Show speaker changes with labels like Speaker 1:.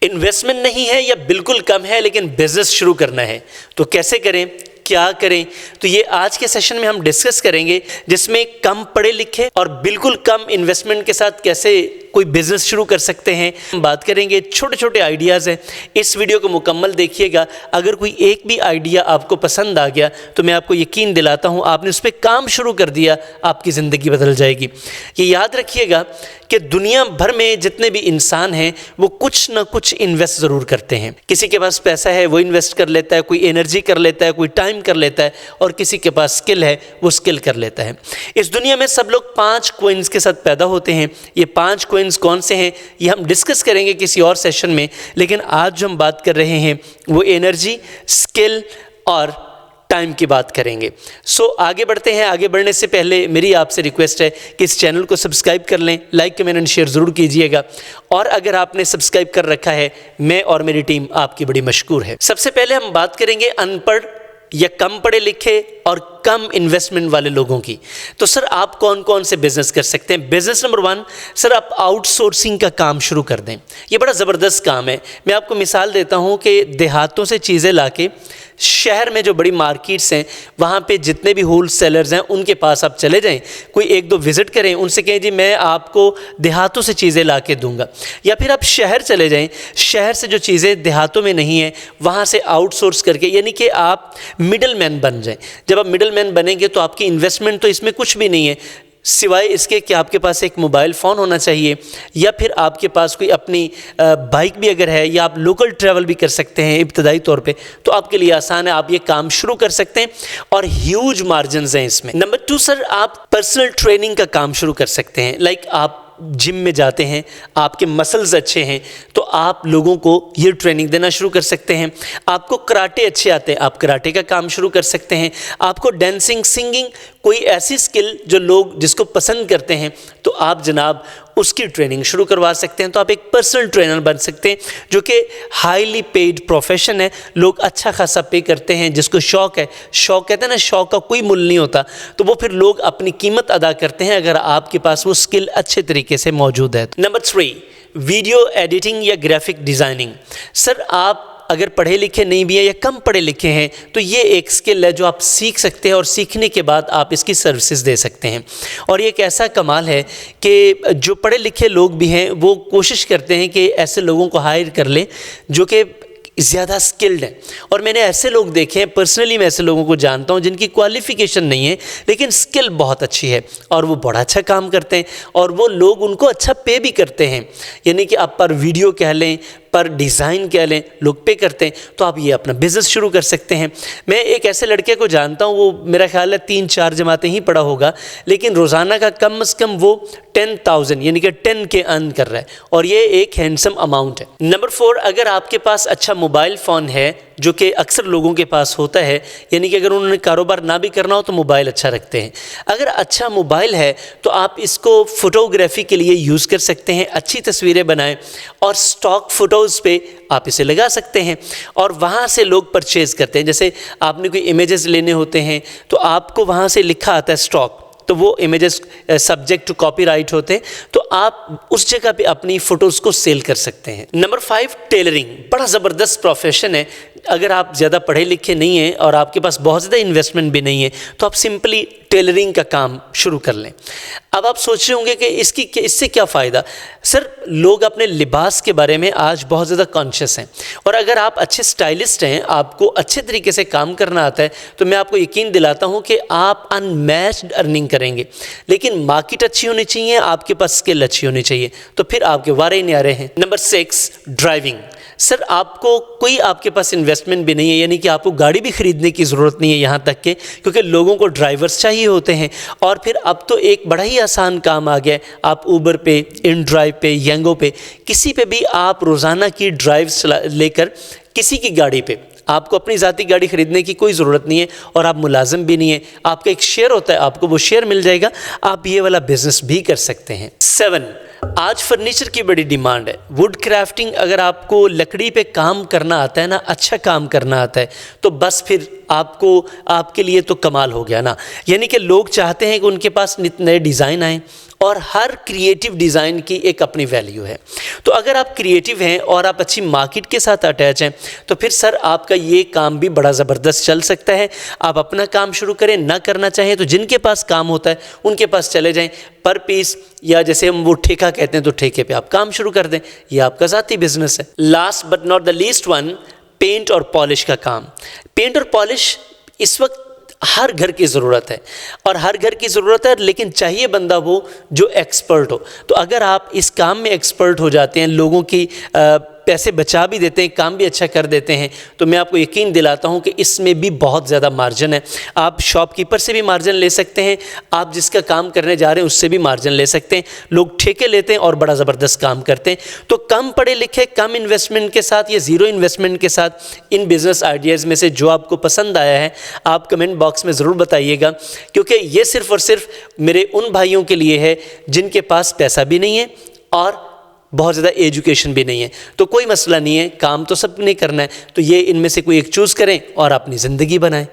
Speaker 1: Investment नहीं है या बिल्कुल कम है लेकिन बिजनेस शुरू करना है, तो कैसे करें, क्या करें? तो ये आज के सेशन में हम डिस्कस करेंगे, जिसमें कम पढ़े लिखे और बिल्कुल कम इन्वेस्टमेंट के साथ कैसे कोई बिजनेस शुरू कर सकते हैं। हम बात करेंगे, छोटे छोटे आइडियाज़ हैं। इस वीडियो को मुकम्मल देखिएगा। अगर कोई एक भी आइडिया आपको पसंद आ गया तो मैं आपको यकीन दिलाता हूँ, आपने उस पर काम शुरू कर दिया, आपकी ज़िंदगी बदल जाएगी। ये याद रखिएगा कि दुनिया भर में जितने भी इंसान हैं वो कुछ ना कुछ इन्वेस्ट ज़रूर करते हैं। किसी के पास पैसा है वो इन्वेस्ट कर लेता है, कोई एनर्जी कर लेता है, कोई टाइम कर लेता है, और किसी के पास स्किल है वो स्किल कर लेता है। इस दुनिया में सब लोग 5 कॉइन्स के साथ पैदा होते हैं। ये 5 कॉइन्स कौन से हैं ये हम डिस्कस करेंगे किसी और सेशन में, लेकिन आज जो हम बात कर रहे हैं वो एनर्जी, स्किल और टाइम की बात करेंगे। सो आगे बढ़ते हैं। आगे बढ़ने से पहले मेरी आपसे रिक्वेस्ट है कि इस चैनल को सब्सक्राइब कर लें, लाइक कमेंट एंड शेयर ज़रूर कीजिएगा। और अगर आपने सब्सक्राइब कर रखा है, मैं और मेरी टीम आपकी बड़ी मशकूर है। सबसे पहले हम बात करेंगे अनपढ़ या कम पढ़े लिखे और कम इन्वेस्टमेंट वाले लोगों की। तो सर आप कौन कौन से बिजनेस कर सकते हैं? बिजनेस नंबर 1, सर आप आउटसोर्सिंग का काम शुरू कर दें। ये बड़ा ज़बरदस्त काम है। मैं आपको मिसाल देता हूँ कि देहातों से चीज़ें लाके शहर में जो बड़ी मार्केट्स हैं वहाँ पे जितने भी होल सेलर्स हैं उनके पास आप चले जाएं, कोई 1-2 विज़िट करें, उनसे कहें जी मैं आपको देहातों से चीज़ें ला के दूँगा। या फिर आप शहर चले जाएं, शहर से जो चीज़ें देहातों में नहीं हैं वहाँ से आउटसोर्स करके, यानी कि आप मिडल मैन बन जाएं। जब आप मिडल मैन बनेंगे तो आपकी इन्वेस्टमेंट तो इसमें कुछ भी नहीं है, सिवाय इसके कि आपके पास एक मोबाइल फ़ोन होना चाहिए, या फिर आपके पास कोई अपनी बाइक भी अगर है, या आप लोकल ट्रैवल भी कर सकते हैं इब्तदाई तौर पे, तो आपके लिए आसान है, आप ये काम शुरू कर सकते हैं और ह्यूज मार्जिन्स हैं इसमें। नंबर 2, सर आप पर्सनल ट्रेनिंग का काम शुरू कर सकते हैं। लाइक आप जिम में जाते हैं, आपके मसल्स अच्छे हैं तो आप लोगों को ये ट्रेनिंग देना शुरू कर सकते हैं। आपको कराटे अच्छे आते हैं, आप कराटे का काम शुरू कर सकते हैं। आपको डांसिंग, सिंगिंग, कोई ऐसी स्किल जो लोग जिसको पसंद करते हैं तो आप जनाब उसकी ट्रेनिंग शुरू करवा सकते हैं। तो आप एक पर्सनल ट्रेनर बन सकते हैं, जो कि हाईली पेड प्रोफेशन है। लोग अच्छा खासा पे करते हैं, जिसको शौक़ है, शौक़ कहते हैं ना, शौक़ का कोई मुल्ल नहीं होता, तो वो फिर लोग अपनी कीमत अदा करते हैं अगर आपके पास वो स्किल अच्छे तरीके से मौजूद है। नंबर 3, वीडियो एडिटिंग या ग्राफिक डिज़ाइनिंग। सर आप अगर पढ़े लिखे नहीं भी हैं या कम पढ़े लिखे हैं तो ये एक स्किल है जो आप सीख सकते हैं, और सीखने के बाद आप इसकी सर्विसेज दे सकते हैं। और ये एक ऐसा कमाल है कि जो पढ़े लिखे लोग भी हैं वो कोशिश करते हैं कि ऐसे लोगों को हायर कर लें जो कि ज़्यादा स्किल्ड हैं। और मैंने ऐसे लोग देखे हैं, पर्सनली मैं ऐसे लोगों को जानता हूं जिनकी क्वालिफ़िकेशन नहीं है लेकिन स्किल बहुत अच्छी है और वो बड़ा अच्छा काम करते हैं, और वो लोग उनको अच्छा पे भी करते हैं। यानी कि आप पर वीडियो कह लें, पर डिज़ाइन कह लें, लोग पे करते हैं। तो आप ये अपना बिज़नेस शुरू कर सकते हैं। मैं एक ऐसे लड़के को जानता हूँ, वो मेरा ख्याल है 3-4 जमातें ही पढ़ा होगा, लेकिन रोज़ाना का कम से कम वो 10,000 यानी कि 10 के अर्न कर रहा है, और ये एक हैंडसम अमाउंट है। नंबर 4, अगर आपके पास अच्छा मोबाइल फ़ोन है, जो कि अक्सर लोगों के पास होता है, यानी कि अगर उन्होंने कारोबार ना भी करना हो तो मोबाइल अच्छा रखते हैं। अगर अच्छा मोबाइल है तो आप इसको फ़ोटोग्राफी के लिए यूज़ कर सकते हैं, अच्छी तस्वीरें बनाएं और स्टॉक फ़ोटोज़ पे आप इसे लगा सकते हैं, और वहाँ से लोग परचेज़ करते हैं। जैसे आपने कोई इमेजेस लेने होते हैं तो आपको वहाँ से लिखा आता है स्टॉक, तो वो इमेजेस सब्जेक्ट टू कॉपीराइट होते हैं, तो आप उस जगह पे अपनी फ़ोटोज़ को सेल कर सकते हैं। Number 5, tailoring. बड़ा ज़बरदस्त प्रोफेशन है। अगर आप ज़्यादा पढ़े लिखे नहीं हैं और आपके पास बहुत ज़्यादा इन्वेस्टमेंट भी नहीं है तो आप सिंपली टेलरिंग का काम शुरू कर लें। अब आप सोच रहे होंगे कि इससे क्या फ़ायदा? सर लोग अपने लिबास के बारे में आज बहुत ज़्यादा कॉन्शियस हैं, और अगर आप अच्छे स्टाइलिस्ट हैं, आपको अच्छे तरीके से काम करना आता है, तो मैं आपको यकीन दिलाता हूँ कि आप अनमैच्ड अर्निंग करेंगे। लेकिन मार्केट अच्छी होनी चाहिए, आपके पास स्किल अच्छी होनी चाहिए, तो फिर आपके वारे ही न्यारे हैं। Number 6, driving. सर आपको कोई आपके पास इन्वेस्टमेंट भी नहीं है, यानी कि आपको गाड़ी भी ख़रीदने की ज़रूरत नहीं है यहाँ तक के, क्योंकि लोगों को ड्राइवर्स चाहिए होते हैं। और फिर अब तो एक बड़ा ही आसान काम आ गया है, आप ऊबर पे, इन ड्राइव पे, यंगो पे, किसी पे भी आप रोज़ाना की ड्राइव्स लेकर किसी की गाड़ी पे, आपको अपनी ज़ाती गाड़ी ख़रीदने की कोई ज़रूरत नहीं है, और आप मुलाजिम भी नहीं है, आपका एक शेयर होता है, आपको वो शेयर मिल जाएगा, आप ये वाला बिज़नेस भी कर सकते हैं। 7, आज फर्नीचर की बड़ी डिमांड है। Would crafting. अगर आपको लकड़ी पे काम करना आता है ना, अच्छा काम करना आता है, तो बस फिर आपके लिए तो कमाल हो गया ना। यानी कि लोग चाहते हैं कि उनके पास नित नए डिज़ाइन आएँ और हर क्रिएटिव डिज़ाइन की एक अपनी वैल्यू है। तो अगर आप क्रिएटिव हैं और आप अच्छी मार्केट के साथ अटैच हैं तो फिर सर आपका ये काम भी बड़ा ज़बरदस्त चल सकता है। आप अपना काम शुरू करें, ना करना चाहें तो जिनके पास काम होता है उनके पास चले जाएं, पर पीस या जैसे हम वो ठेका कहते हैं तो ठेके पे आप काम शुरू कर दें, ये आपका ज़ाती बिजनेस है। Last but not the least one, paint और पॉलिश का काम। पेंट और पॉलिश इस वक्त हर घर की ज़रूरत है और हर घर की ज़रूरत है, लेकिन चाहिए बंदा वो जो एक्सपर्ट हो। तो अगर आप इस काम में एक्सपर्ट हो जाते हैं, लोगों की पैसे बचा भी देते हैं, काम भी अच्छा कर देते हैं, तो मैं आपको यकीन दिलाता हूं कि इसमें भी बहुत ज़्यादा मार्जिन है। आप शॉपकीपर से भी मार्जिन ले सकते हैं, आप जिसका काम करने जा रहे हैं उससे भी मार्जिन ले सकते हैं। लोग ठेके लेते हैं और बड़ा ज़बरदस्त काम करते हैं। तो कम पढ़े लिखे, कम इन्वेस्टमेंट के साथ या ज़ीरो इन्वेस्टमेंट के साथ इन बिज़नेस आइडियाज़ में से जो आपको पसंद आया है आप कमेंट बॉक्स में ज़रूर बताइएगा, क्योंकि ये सिर्फ़ और सिर्फ मेरे उन भाइयों के लिए है जिनके पास पैसा भी नहीं है और बहुत ज़्यादा एजुकेशन भी नहीं है। तो कोई मसला नहीं है, काम तो सबने करना है, तो ये इनमें से कोई एक चूज़ करें और अपनी ज़िंदगी बनाएं।